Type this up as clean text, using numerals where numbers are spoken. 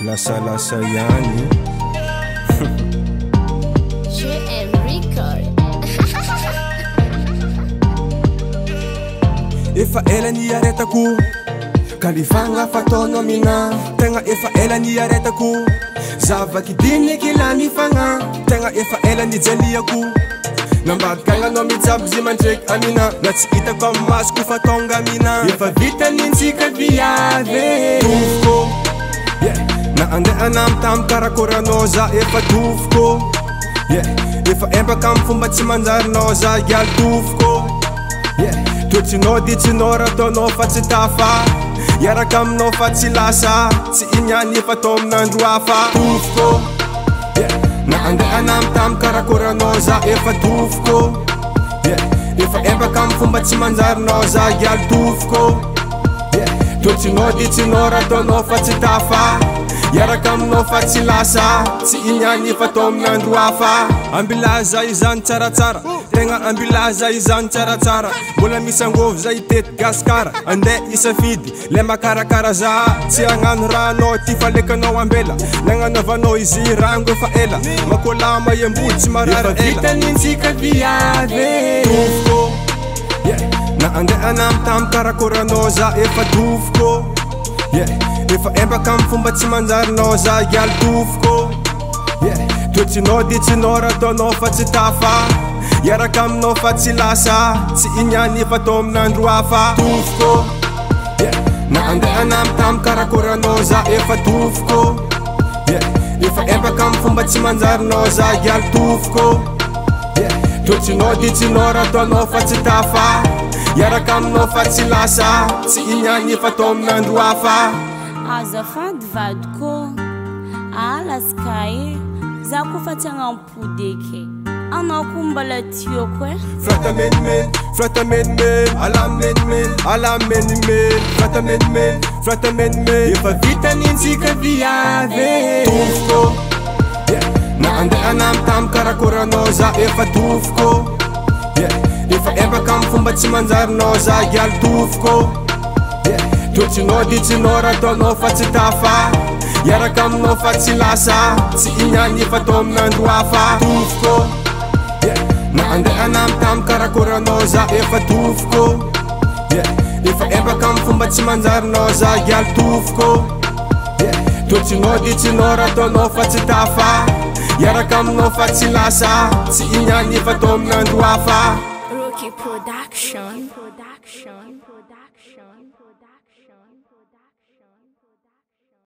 Lasa yani JM Record. Efa ela niaretako kalifagna fataonao mina tegna efa ela niaretako zavaky diniky lanifagna tegna efa ela nijaliako nambadikagna anao mijabo zy mandreky amina na tsy hitako amin'ny masoko fa tonga amina efa vita nintsika viavy tovoko na andeha anamotamo karakoranao za efa tovoko efa empaka amin'ny fomba tsy manjarinao za gialy tovoko toetsinao ditsinao raha ataonao fa tsy tafa iaraka aminao fa tsy lasa tsy iniany efa atao amin'andro hafa tovoko na andeha anamotamo karakoranao za efa tovoko efa empaka amin'ny fomba tsy manjarinao za gialy tovoko toetsinao ditsinao raha ataonao fa tsy tafa iaraka aminao fa tsy lasa tsy iniany efa atao amin'andro hafa ambilaza izany tsaratsara tegna ambilaza izany tsaratsara mbola misy angovo zay tety gasikara andeha isafidy le makarakara za tsy agnano raha anao ty falekanao ambela nagnanaovanao izy rango efa ela makolama iambody tsy marary ela vita nintsika viavy tovoko na andeha anamotamo karakoranao za efa tovoko efa empaka amin'ny fomba tsy manjarinao za gialy tovoko toetsinao ditsinao raha ataonao fa tsy tafa iaraka aminao fa tsy lasa tsy iniany efa atao amin'andro hafa tovoko na andeha anamotamo karakoranao za efa tovoko efa empaka amin'ny fomba tsy manjarinao za gialy tovoko toetsinao ditsinao raha ataonao fa tsy tafa iaraka aminao fa tsy lasa tsy iniany efa atao amin'andro hafa Azafady vadiko alaska e za kofa tsy agnampody eke anao ko mbala tiako e frata menmen ala menmen frata menmen efa vita nintsika viavy tovoko na andeha anamotamo karakoranao za efa tovoko efa empaka amin'ny fomba tsy manjarinao za gialy tovoko toetsinao ditsinao raha ataonao fa tsy tafa iaraka aminao fa tsy lasa tsy iniany efa atao amin'andro hafa tovoko na andeha anamotamo karakoranao za efa tovoko efa empaka amin'ny fomba tsy manjarinao za gialy tovoko toetsinao ditsinao raha ataonao fa tsy tafa iaraka aminao fa tsy lasa tsy iniany efa atao amin'andro hafa Rookie Production.